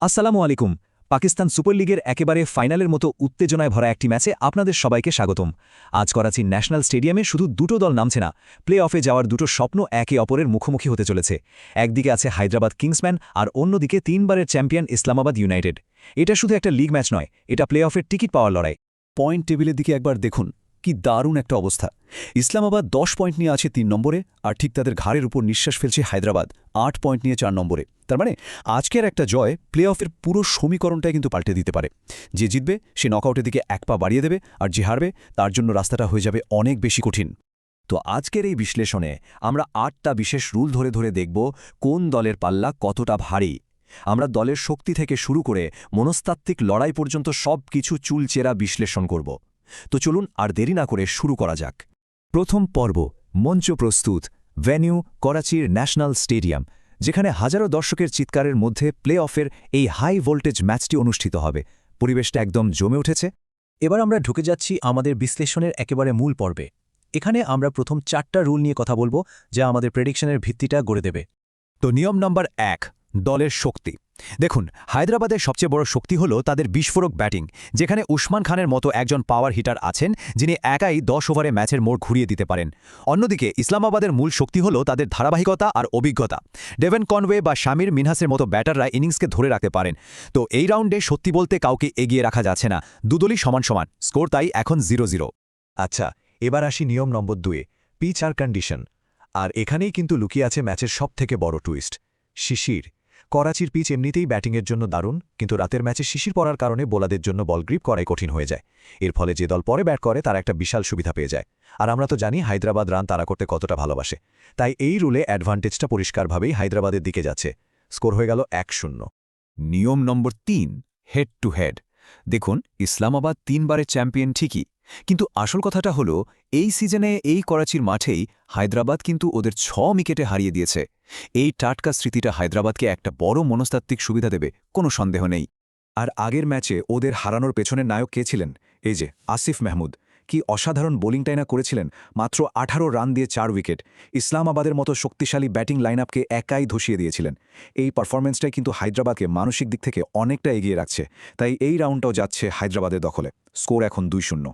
আসসালামু আলাইকুম। পাকিস্তান সুপার লিগের একেবারে ফাইনালের মতো উত্তেজনায় ভরা একটি ম্যাচে আপনাদের সবাইকে স্বাগতম। আজ করাচির ন্যাশনাল স্টেডিয়ামে শুধু দুটো দল নামছে না, প্লে অফে যাওয়ার দুটো স্বপ্ন একে অপরের মুখোমুখি হতে চলেছে। একদিকে আছে হায়দ্রাবাদ কিংসম্যান আর অন্যদিকে তিনবারের চ্যাম্পিয়ন ইসলামাবাদ ইউনাইটেড। এটা শুধু একটা লিগ ম্যাচ নয়, এটা প্লে অফের টিকিট পাওয়ার লড়াই। পয়েন্ট টেবিলের দিকে একবার দেখুন, কি দারুণ একটা অবস্থা। ইসলামাবাদ 10 পয়েন্ট নিয়ে আছে 3 নম্বরে, আর ঠিক তাদের ঘাড়ের উপর নিঃশ্বাস ফেলছে হায়দ্রাবাদ 8 পয়েন্ট নিয়ে 4 নম্বরে। তার মানে আজকের একটা জয় প্লে অফের পুরো সমীকরণটাই কিন্তু পাল্টে দিতে পারে। যে জিতবে সে নকআউটের দিকে এক পা বাড়িয়ে দেবে, আর যে হারবে তার জন্য রাস্তাটা হয়ে যাবে অনেক বেশি কঠিন। তো আজকের এই বিশ্লেষণে আমরা 8টা বিশেষ রুল ধরে ধরে দেখব কোন দলের পাল্লা কতটা ভারী। আমরা দলের শক্তি থেকে শুরু করে মনস্তাত্ত্বিক লড়াই পর্যন্ত সব কিছু চুলচেরা বিশ্লেষণ করব। তো চলুন আর দেরি না করে শুরু করা যাক। প্রথম পর্ব, মঞ্চ প্রস্তুত। ভেন্যু করাচির ন্যাশনাল স্টেডিয়াম, যেখানে হাজারো দর্শকের চিৎকারের মধ্যে প্লে অফের এই হাই ভোল্টেজ ম্যাচটি অনুষ্ঠিত হবে। পরিবেশটা একদম জমে উঠেছে। এবার আমরা ঢুকে যাচ্ছি আমাদের বিশ্লেষণের একেবারে মূল পর্বে। এখানে আমরা প্রথম 4টা রুল নিয়ে কথা বলবো, যা আমাদের প্রেডিকশনের ভিত্তিটা গড়ে দেবে। তো নিয়ম নাম্বার 1, দলের শক্তি। দেখুন, হায়দ্রাবাদের সবচেয়ে বড় শক্তি হল তাদের বিস্ফোরক ব্যাটিং, যেখানে উসমান খানের মতো একজন পাওয়ার হিটার আছেন যিনি একাই 10 ওভারে ম্যাচের মোড় ঘুরিয়ে দিতে পারেন। অন্যদিকে ইসলামাবাদের মূল শক্তি হল তাদের ধারাবাহিকতা আর অভিজ্ঞতা। ডেভেন কনওয়ে বা শামির মিনহাসের মতো ব্যাটাররা ইনিংসকে ধরে রাখতে পারেন। তো এই রাউন্ডে সত্যি বলতে কাউকে এগিয়ে রাখা যাচ্ছে না, দুদলই সমান সমান, স্কোর তাই এখন 0-0। আচ্ছা, এবার আসি নিয়ম নম্বর 2, পিচ আর কন্ডিশন। আর এখানেই কিন্তু লুকিয়ে আছে ম্যাচের সবথেকে বড় টুইস্ট, শিশির। করাচির পিচ এমনিতেই ব্যাটিংয়ের জন্য দারুণ, কিন্তু রাতের ম্যাচে শিশির পড়ার কারণে বোলারদের জন্য বল গ্রিপ করাই কঠিন হয়ে যায়। এর ফলে যে দল পরে ব্যাট করে তারা একটা বিশাল সুবিধা পেয়ে যায়। আর আমরা তো জানি হায়দ্রাবাদ রান তাড়া করতে কতটা ভালোবাসে। তাই এই রুলে অ্যাডভান্টেজটা পরিষ্কারভাবেই হায়দ্রাবাদের দিকে যাচ্ছে। স্কোর হয়ে গেল 1-0। নিয়ম নম্বর 3, হেড টু হেড। দেখুন, ইসলামাবাদ 3বারের চ্যাম্পিয়ন ঠিকই, কিন্তু আসল কথাটা হলো এই সিজনে এই করাচির মাঠেই হায়দ্রাবাদ কিন্তু ওদের 6 উইকেটে হারিয়ে দিয়েছে। এই টাটকা স্মৃতিটা হায়দ্রাবাদকে একটা বড় মনস্তাত্ত্বিক সুবিধা দেবে, কোনো সন্দেহ নেই। আর আগের ম্যাচে ওদের হারানোর পেছনের নায়ক কে ছিলেন? এই যে আসিফ মাহমুদ। কি অসাধারণ বোলিংটাই না করেছিলেন! মাত্র 18 রান দিয়ে 4 উইকেট। ইসলামাবাদের মতো শক্তিশালী ব্যাটিং লাইনআপকে একাই ধসিয়ে দিয়েছিলেন। এই পারফরম্যান্সটাই কিন্তু হায়দ্রাবাদকে মানসিক দিক থেকে অনেকটা এগিয়ে রাখছে। তাই এই রাউন্ডটাও যাচ্ছে হায়দ্রাবাদের দখলে। স্কোর এখন 2-0।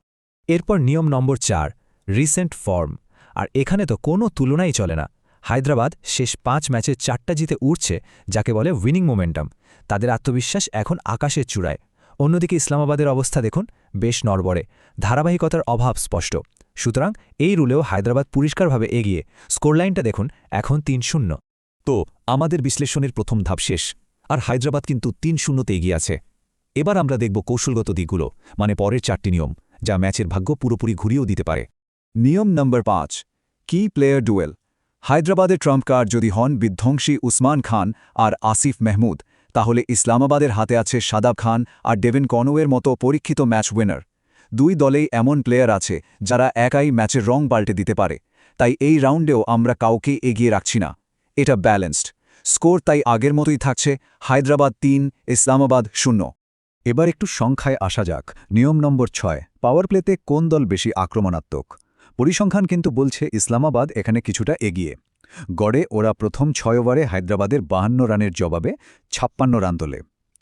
এরপর নিয়ম নম্বর 4, রিসেন্ট ফর্ম। আর এখানে তো কোনো তুলনাই চলে না। হায়দ্রাবাদ শেষ 5 ম্যাচে 4টা জিতে উঠছে, যাকে বলে উইনিং মোমেন্টাম। তাদের আত্মবিশ্বাস এখন আকাশের চূড়ায়। অন্যদিকে ইসলামাবাদের অবস্থা দেখুন, বেশ নড়বড়ে, ধারাবাহিকতার অভাব স্পষ্ট। সুতরাং এই রুলেও হায়দ্রাবাদ পরিষ্কারভাবে এগিয়ে। স্কোরলাইনটা দেখুন, এখন 3-0। তো আমাদের বিশ্লেষণের প্রথম ধাপ শেষ, আর হায়দ্রাবাদ কিন্তু 3-0তে এগিয়ে আছে। এবার আমরা দেখব কৌশলগত দিকগুলো, মানে পরের 4টি নিয়ম, যা ম্যাচের ভাগ্য পুরোপুরি ঘুরিয়েও দিতে পারে। নিয়ম নম্বর 5, কি প্লেয়ার ডুয়েল। হায়দ্রাবাদের ট্রাম্প কার্ড যদি হন বিধ্বংসী উসমান খান আর আসিফ মাহমুদ, তাহলে ইসলামাবাদের হাতে আছে শাদাব খান আর ডেভিন কনওয়ের মতো পরীক্ষিত ম্যাচ উইনার। দুই দলেই এমন প্লেয়ার আছে যারা একাই ম্যাচের রং পাল্টে দিতে পারে। তাই এই রাউন্ডেও আমরা কাউকে এগিয়ে রাখছি না। এটা ব্যালেন্সড। স্কোর তাই আগের মতোই থাকছে, হায়দ্রাবাদ 3, ইসলামাবাদ 0। এবার একটু সংখ্যায় আসা যাক। নিয়ম নম্বর 6, পাওয়ার প্লেতে কোন দল বেশি আক্রমণাত্মক। পরিসংখ্যান কিন্তু বলছে ইসলামাবাদ এখানে কিছুটা এগিয়ে। গড়ে ওরা প্রথম 6 ওভারে হায়দ্রাবাদের 52 রানের জবাবে 56 রান তোলে।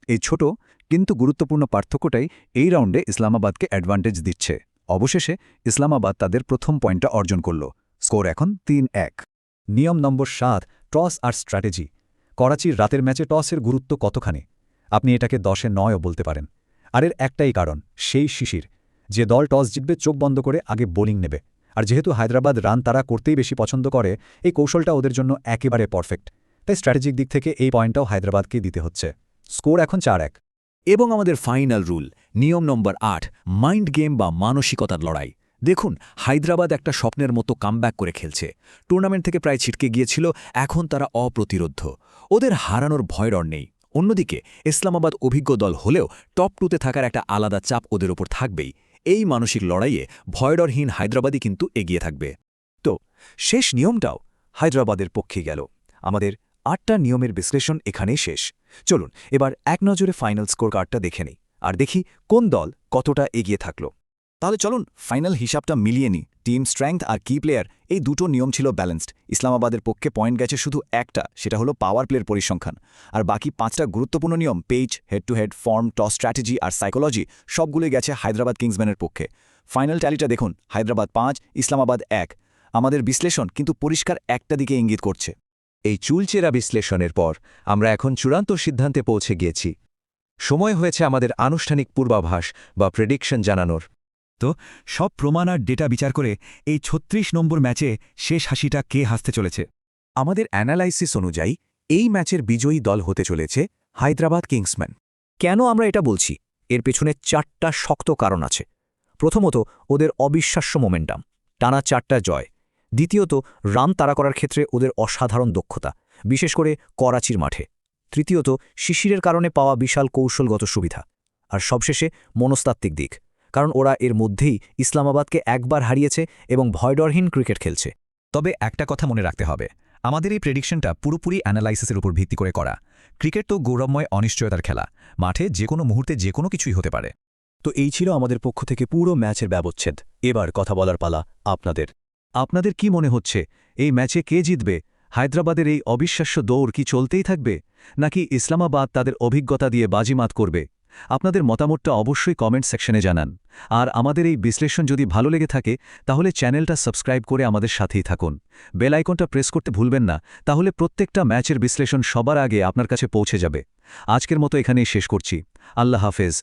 এই ছোট কিন্তু গুরুত্বপূর্ণ পার্থক্যটাই এই রাউন্ডে ইসলামাবাদকে অ্যাডভান্টেজ দিচ্ছে। অবশেষে ইসলামাবাদ তাদের প্রথম পয়েন্টটা অর্জন করল। স্কোর এখন 3-1। নিয়ম নম্বর 7, টস আর স্ট্র্যাটেজি। করাচির রাতের ম্যাচে টসের গুরুত্ব কতখানি? আপনি এটাকে 10-এ 9ও বলতে পারেন। আর এর একটাই কারণ, সেই শিশির। যে দল টস জিতবে চোখ বন্ধ করে আগে বোলিং নেবে। আর যেহেতু হায়দ্রাবাদ রান তাড়া করতেই বেশি পছন্দ করে, এই কৌশলটা ওদের জন্য একেবারে পারফেক্ট। তাই স্ট্র্যাটেজিক দিক থেকে এই পয়েন্টটাও হায়দ্রাবাদকেই দিতে হচ্ছে। স্কোর এখন 4-1। এবং আমাদের ফাইনাল রুল, নিয়ম নম্বর 8, মাইন্ড গেম বা মানসিকতার লড়াই। দেখুন, হায়দ্রাবাদ একটা স্বপ্নের মতো কামব্যাক করে খেলছে। টুর্নামেন্ট থেকে প্রায় ছিটকে গিয়েছিল, এখন তারা অপ্রতিরোধ্য। ওদের হারানোর ভয়ডর নেই। অন্যদিকে ইসলামাবাদ অভিজ্ঞ দল হলেও টপ 2তে থাকার একটা আলাদা চাপ ওদের ওপর থাকবেই। এই মানসিক লড়াইয়ে ভয়ডরহীন হায়দ্রাবাদই কিন্তু এগিয়ে থাকবে। তো শেষ নিয়মটাও হায়দ্রাবাদের পক্ষে গেল। আমাদের 8টা নিয়মের বিশ্লেষণ এখানেই শেষ। চলুন এবার এক নজরে ফাইনাল স্কোর কার্ডটা দেখে নিই, আর দেখি কোন দল কতটা এগিয়ে থাকল। তাহলে চলুন ফাইনাল হিসাবটা মিলিয়ে নিই। টিম স্ট্রেংথ আর কি প্লেয়ার, এই দুটো নিয়ম ছিল ব্যালেন্সড। ইসলামাবাদের পক্ষে পয়েন্ট গেছে শুধু একটা, সেটা হলো পাওয়ার প্লের পরিসংখ্যান। আর বাকি 5টা গুরুত্বপূর্ণ নিয়ম, page, head to head, form, toss strategy আর সাইকোলজি, সবগুলোই গেছে হায়দ্রাবাদ কিংসম্যানের পক্ষে। ফাইনাল ট্যালিটা দেখুন, হায়দ্রাবাদ 5, ইসলামাবাদ 1। আমাদের বিশ্লেষণ কিন্তু পরিষ্কার একটা দিকে ইঙ্গিত করছে। এই চুলচেরা বিশ্লেষণের পর আমরা এখন চূড়ান্ত সিদ্ধান্তে পৌঁছে গিয়েছি। সময় হয়েছে আমাদের আনুষ্ঠানিক পূর্বাভাস বা প্রেডিকশন জানানোর। তো সব প্রমাণ আর ডেটা বিচার করে এই 36 নম্বর ম্যাচে শেষ হাসিটা কে হাসতে চলেছে? আমাদের অ্যানালাইসিস অনুযায়ী এই ম্যাচের বিজয়ী দল হতে চলেছে হায়দ্রাবাদ কিংসম্যান। কেন আমরা এটা বলছি? এর পেছনে 4টা শক্ত কারণ আছে। প্রথমত, ওদের অবিশ্বাস্য মোমেন্টাম, টানা 4টা জয়। দ্বিতীয়ত, রান তাড়া করার ক্ষেত্রে ওদের অসাধারণ দক্ষতা, বিশেষ করে করাচির মাঠে। তৃতীয়ত, শিশিরের কারণে পাওয়া বিশাল কৌশলগত সুবিধা। আর সবশেষে মনস্তাত্ত্বিক দিক, কারণ ওরা এর মধ্যেই ইসলামাবাদকে একবার হারিয়েছে এবং ভয়ডরহীন ক্রিকেট খেলছে। তবে একটা কথা মনে রাখতে হবে, আমাদের এই প্রেডিকশনটা পুরোপুরি অ্যানালাইসিসের উপর ভিত্তি করে করা। ক্রিকেট তো গৌরবময় অনিশ্চয়তার খেলা, মাঠে যে কোনো মুহূর্তে যে কোনো কিছুই হতে পারে। তো এই ছিল আমাদের পক্ষ থেকে পুরো ম্যাচের ব্যবচ্ছেদ। এবার কথা বলার পালা আপনাদের। আপনাদের কি মনে হচ্ছে এই ম্যাচে কে জিতবে? হায়দ্রাবাদের এই অবিশ্বাস্য দৌড় কি চলতেই থাকবে, নাকি ইসলামাবাদ তাদের অভিজ্ঞতা দিয়ে বাজিমাত করবে? আপনাদের মতামতটা অবশ্যই কমেন্ট সেকশনে জানান। আর আমাদের এই বিশ্লেষণ যদি ভালো লেগে থাকে তাহলে চ্যানেলটা সাবস্ক্রাইব করে আমাদের সাথেই থাকুন। বেল আইকনটা প্রেস করতে ভুলবেন না, তাহলে প্রত্যেকটা ম্যাচের বিশ্লেষণ সবার আগে আপনার কাছে পৌঁছে যাবে। আজকের মতো এখানেই শেষ করছি। আল্লাহ হাফেজ।